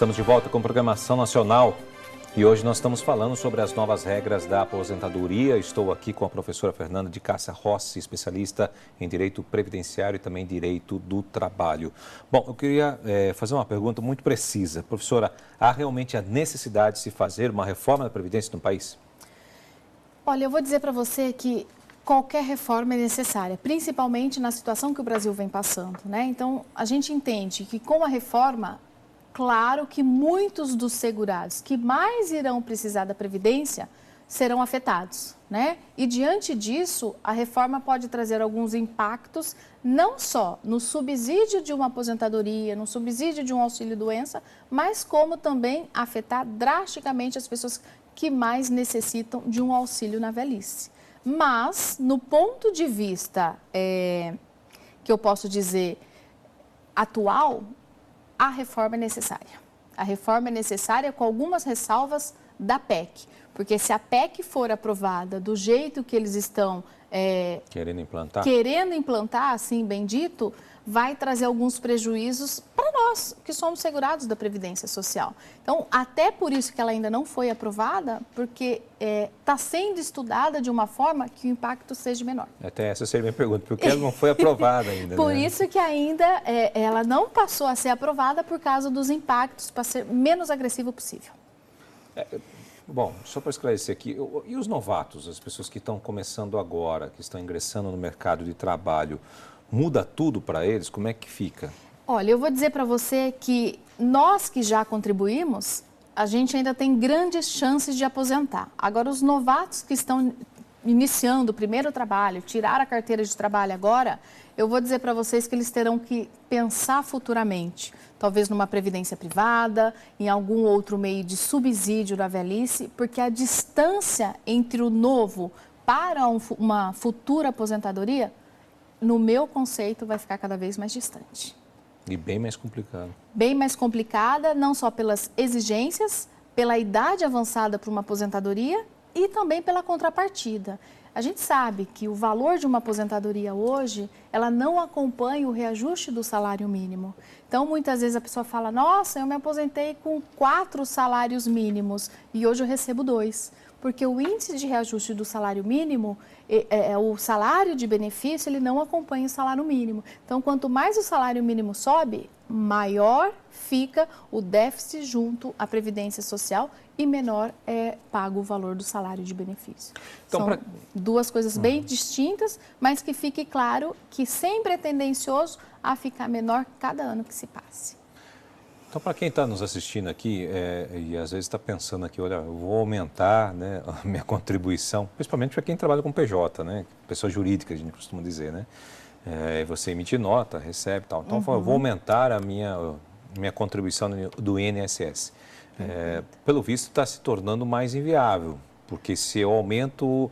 Estamos de volta com Programação Nacional e hoje nós estamos falando sobre as novas regras da aposentadoria. Estou aqui com a professora Fernanda de Cássia Rossi, especialista em Direito Previdenciário e também Direito do Trabalho. Bom, eu queria fazer uma pergunta muito precisa. Professora, há realmente a necessidade de se fazer uma reforma da Previdência no país? Olha, eu vou dizer para você que qualquer reforma é necessária, principalmente na situação que o Brasil vem passando, né? Então, a gente entende que com a reforma, claro que muitos dos segurados que mais irão precisar da Previdência serão afetados, né? E diante disso, a reforma pode trazer alguns impactos, não só no subsídio de uma aposentadoria, no subsídio de um auxílio-doença, mas como também afetar drasticamente as pessoas que mais necessitam de um auxílio na velhice. Mas, no ponto de vista que eu posso dizer atual, a reforma é necessária. A reforma é necessária com algumas ressalvas da PEC, porque se a PEC for aprovada do jeito que eles estão querendo implantar, assim bem dito, vai trazer alguns prejuízos para nós, que somos segurados da Previdência Social. Então, até por isso que ela ainda não foi aprovada, porque está sendo estudada de uma forma que o impacto seja menor. Até essa seria a minha pergunta, porque ela não foi aprovada ainda. Por isso que ainda ela não passou a ser aprovada por causa dos impactos, para ser menos agressivo possível. Bom, só para esclarecer aqui, e os novatos, as pessoas que estão começando agora, que estão ingressando no mercado de trabalho, muda tudo para eles? Como é que fica? Olha, eu vou dizer para você que nós que já contribuímos, a gente ainda tem grandes chances de aposentar. Agora, os novatos que estão iniciando o primeiro trabalho, tirar a carteira de trabalho agora, eu vou dizer para vocês que eles terão que pensar futuramente, talvez numa previdência privada, em algum outro meio de subsídio da velhice, porque a distância entre o novo para uma futura aposentadoria, no meu conceito, vai ficar cada vez mais distante. E bem mais complicado. Bem mais complicada, não só pelas exigências, pela idade avançada para uma aposentadoria e também pela contrapartida. A gente sabe que o valor de uma aposentadoria hoje, ela não acompanha o reajuste do salário mínimo. Então, muitas vezes a pessoa fala, nossa, eu me aposentei com 4 salários mínimos e hoje eu recebo 2. Porque o índice de reajuste do salário mínimo, o salário de benefício, ele não acompanha o salário mínimo. Então, quanto mais o salário mínimo sobe, maior fica o déficit junto à Previdência Social e menor é pago o valor do salário de benefício. Então, são duas coisas bem distintas, mas que fique claro que sempre é tendencioso a ficar menor cada ano que se passe. Então, para quem está nos assistindo aqui e às vezes está pensando aqui, olha, eu vou aumentar, né, a minha contribuição, principalmente para quem trabalha com PJ, né, pessoa jurídica, a gente costuma dizer, né? Você emite nota, recebe e tal. Então, eu vou aumentar a minha contribuição do INSS. Pelo visto, está se tornando mais inviável, porque se eu aumento,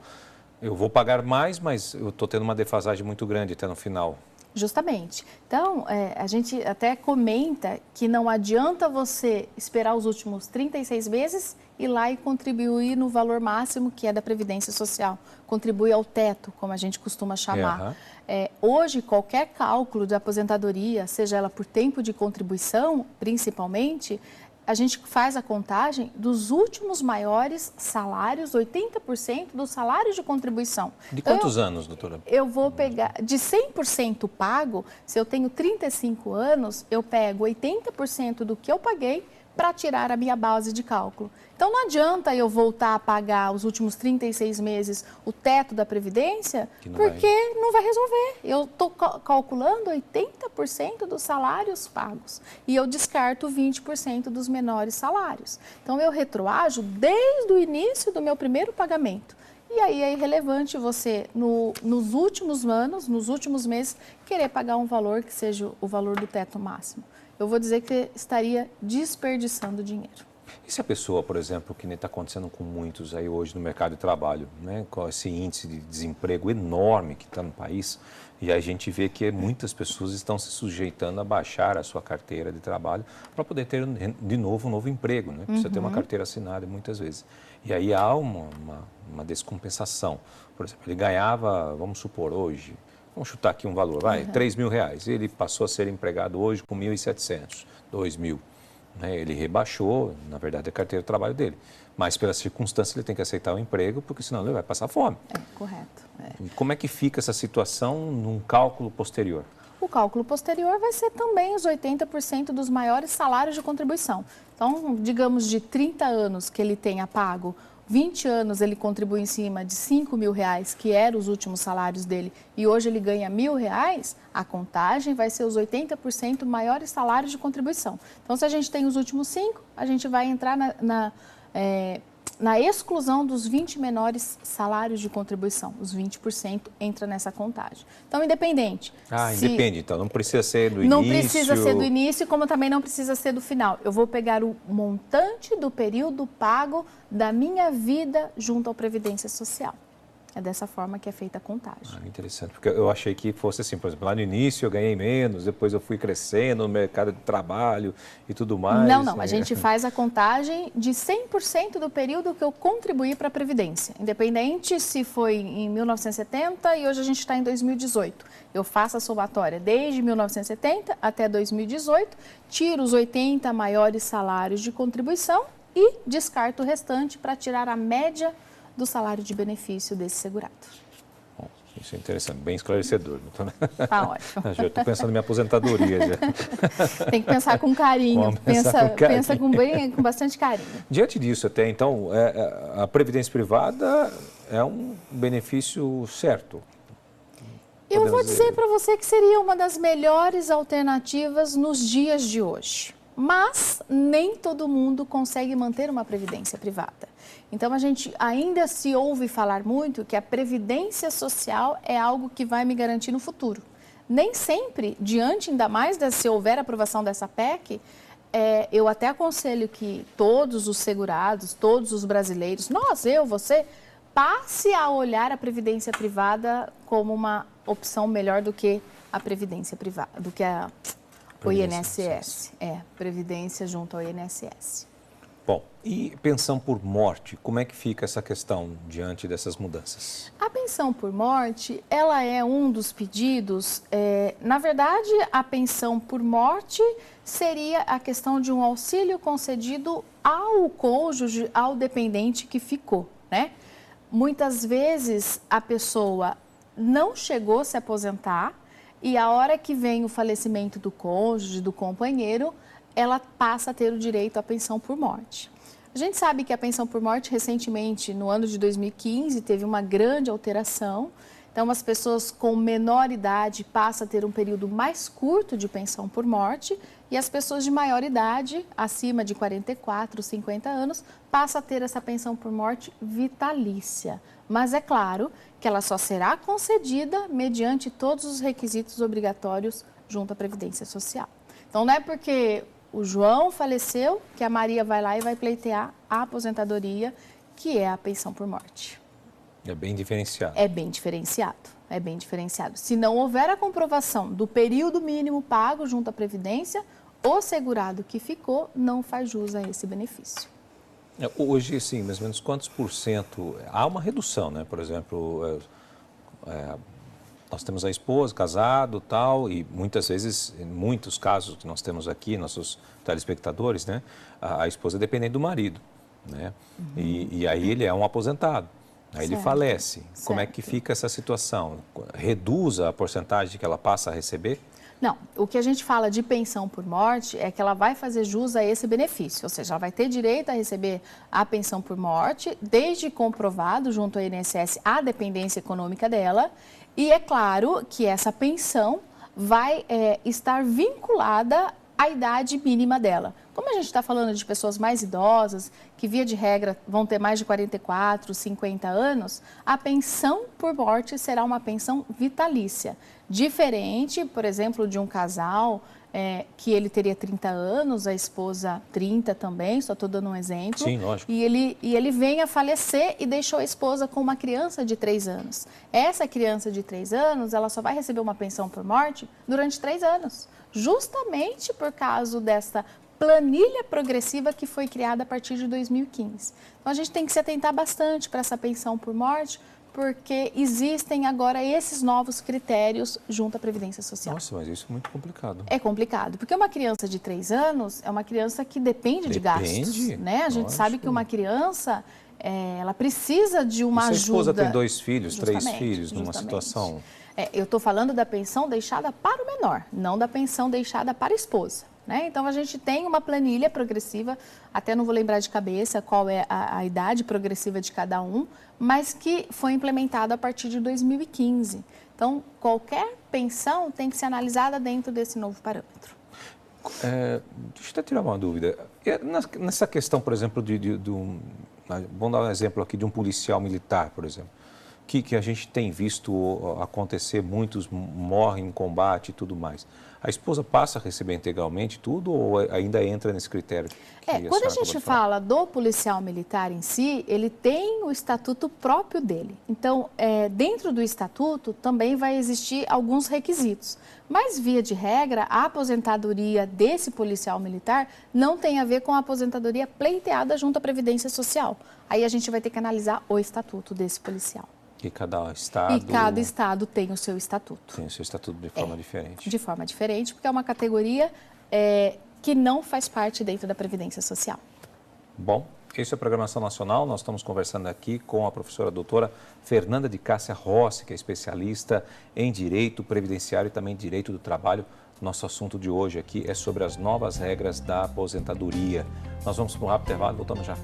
eu vou pagar mais, mas eu estou tendo uma defasagem muito grande até no final. Justamente. Então, a gente até comenta que não adianta você esperar os últimos 36 meses ir lá e contribuir no valor máximo que é da Previdência Social. Contribuir ao teto, como a gente costuma chamar. Hoje, qualquer cálculo de aposentadoria, seja ela por tempo de contribuição, principalmente, a gente faz a contagem dos últimos maiores salários, 80% do salário de contribuição. De quantos anos, doutora? Eu vou pegar, de 100% pago, se eu tenho 35 anos, eu pego 80% do que eu paguei para tirar a minha base de cálculo. Então, não adianta eu voltar a pagar os últimos 36 meses o teto da Previdência, porque não vai resolver. Eu estou calculando 80% dos salários pagos e eu descarto 20% dos menores salários. Então, eu retroajo desde o início do meu primeiro pagamento. E aí é irrelevante você, nos últimos anos, nos últimos meses, querer pagar um valor que seja o valor do teto máximo. Eu vou dizer que estaria desperdiçando dinheiro. E se a pessoa, por exemplo, que nem está acontecendo com muitos aí hoje no mercado de trabalho, né, com esse índice de desemprego enorme que está no país, e a gente vê que muitas pessoas estão se sujeitando a baixar a sua carteira de trabalho para poder ter de novo um novo emprego, né? Precisa ter uma carteira assinada muitas vezes. E aí há uma descompensação. Por exemplo, ele ganhava, vamos supor, hoje, vamos chutar aqui um valor, R$3.000. Ele passou a ser empregado hoje com 1.700, 2.000. né? Ele rebaixou, na verdade, a carteira de trabalho dele. Mas, pelas circunstâncias, ele tem que aceitar o emprego, porque senão ele vai passar fome. Correto. E como é que fica essa situação num cálculo posterior? O cálculo posterior vai ser também os 80% dos maiores salários de contribuição. Então, digamos, de 30 anos que ele tenha pago, 20 anos ele contribui em cima de R$5.000, que eram os últimos salários dele, e hoje ele ganha R$1.000, a contagem vai ser os 80% maiores salários de contribuição. Então, se a gente tem os últimos 5, a gente vai entrar na exclusão dos 20 menores salários de contribuição. Os 20% entra nessa contagem. Então, independente. Independe. Então, não precisa ser do início. Não precisa ser do início, como também não precisa ser do final. Eu vou pegar o montante do período pago da minha vida junto à Previdência Social. É dessa forma que é feita a contagem. Interessante, porque eu achei que fosse assim, por exemplo, lá no início eu ganhei menos, depois eu fui crescendo no mercado de trabalho e tudo mais. Não, a gente faz a contagem de 100% do período que eu contribuí para a Previdência, independente se foi em 1970 e hoje a gente está em 2018. Eu faço a somatória desde 1970 até 2018, tiro os 80 maiores salários de contribuição e descarto o restante para tirar a média do salário de benefício desse segurado. Bom, isso é interessante, bem esclarecedor. Tá ótimo. Já estou pensando em minha aposentadoria. Já. Tem que pensar com carinho, pensa com bastante carinho. Diante disso até, então, a Previdência Privada é um benefício certo? Eu vou dizer para você que seria uma das melhores alternativas nos dias de hoje. Mas nem todo mundo consegue manter uma previdência privada. Então, a gente ainda se ouve falar muito que a previdência social é algo que vai me garantir no futuro. Nem sempre, diante ainda mais se houver aprovação dessa PEC, eu até aconselho que todos os segurados, todos os brasileiros, nós, você, passe a olhar a previdência privada como uma opção melhor do que a previdência privada, do que o INSS. Previdência junto ao INSS. Bom, e pensão por morte, como é que fica essa questão diante dessas mudanças? A pensão por morte, ela é um dos pedidos. Na verdade, a pensão por morte seria a questão de um auxílio concedido ao cônjuge, ao dependente que ficou, né? Muitas vezes a pessoa não chegou a se aposentar e a hora que vem o falecimento do cônjuge, do companheiro, ela passa a ter o direito à pensão por morte. A gente sabe que a pensão por morte, recentemente, no ano de 2015, teve uma grande alteração. Então, as pessoas com menor idade passam a ter um período mais curto de pensão por morte e as pessoas de maior idade, acima de 44, 50 anos, passam a ter essa pensão por morte vitalícia. Mas é claro que ela só será concedida mediante todos os requisitos obrigatórios junto à Previdência Social. Então, não é porque o João faleceu que a Maria vai lá e vai pleitear a aposentadoria, que é a pensão por morte. É bem diferenciado. É bem diferenciado. Se não houver a comprovação do período mínimo pago junto à Previdência, o segurado que ficou não faz jus a esse benefício. Hoje, sim, mais ou menos quantos por cento? Há uma redução, né? Por exemplo, nós temos a esposa, casado, tal, e muitas vezes, em muitos casos que nós temos aqui, nossos telespectadores, né? A esposa depende do marido, né? E aí ele é um aposentado. Aí ele falece. Como é que fica essa situação? Reduz a porcentagem que ela passa a receber? Não, o que a gente fala de pensão por morte é que ela vai fazer jus a esse benefício, ou seja, ela vai ter direito a receber a pensão por morte, desde comprovado junto ao INSS a dependência econômica dela, e é claro que essa pensão vai estar vinculada à idade mínima dela. Como a gente está falando de pessoas mais idosas, que via de regra vão ter mais de 44, 50 anos, a pensão por morte será uma pensão vitalícia. Diferente, por exemplo, de um casal que ele teria 30 anos, a esposa 30 também, só estou dando um exemplo. Sim, lógico. E ele vem a falecer e deixou a esposa com uma criança de 3 anos. Essa criança de 3 anos, ela só vai receber uma pensão por morte durante 3 anos, justamente por causa desta planilha progressiva que foi criada a partir de 2015. Então, a gente tem que se atentar bastante para essa pensão por morte, porque existem agora esses novos critérios junto à Previdência Social. Nossa, mas isso é muito complicado. É complicado, porque uma criança de 3 anos é uma criança que depende de gastos, né? A gente sabe que uma criança, ela precisa de uma ajuda. Se a esposa tem 2 filhos, 3 Justamente, filhos, numa situação... eu estou falando da pensão deixada para o menor, não da pensão deixada para a esposa. Né? Então, a gente tem uma planilha progressiva, até não vou lembrar de cabeça qual é a idade progressiva de cada um, mas que foi implementada a partir de 2015. Então, qualquer pensão tem que ser analisada dentro desse novo parâmetro. Deixa eu tirar uma dúvida. Nessa questão, por exemplo, vamos dar um exemplo aqui de um policial militar, por exemplo, que a gente tem visto acontecer, muitos morrem em combate e tudo mais. A esposa passa a receber integralmente tudo ou ainda entra nesse critério? Quando a gente fala do policial militar em si, ele tem o estatuto próprio dele. Então, dentro do estatuto também vai existir alguns requisitos. Mas, via de regra, a aposentadoria desse policial militar não tem a ver com a aposentadoria pleiteada junto à Previdência Social. Aí a gente vai ter que analisar o estatuto desse policial. E cada estado... E cada estado tem o seu estatuto. Tem o seu estatuto de forma diferente. De forma diferente, porque é uma categoria que não faz parte dentro da Previdência Social. Bom, esse é a Programação Nacional. Nós estamos conversando aqui com a professora doutora Fernanda de Cássia Rossi, que é especialista em Direito Previdenciário e também Direito do Trabalho. Nosso assunto de hoje aqui é sobre as novas regras da aposentadoria. Nós vamos para um rápido intervalo, voltamos já.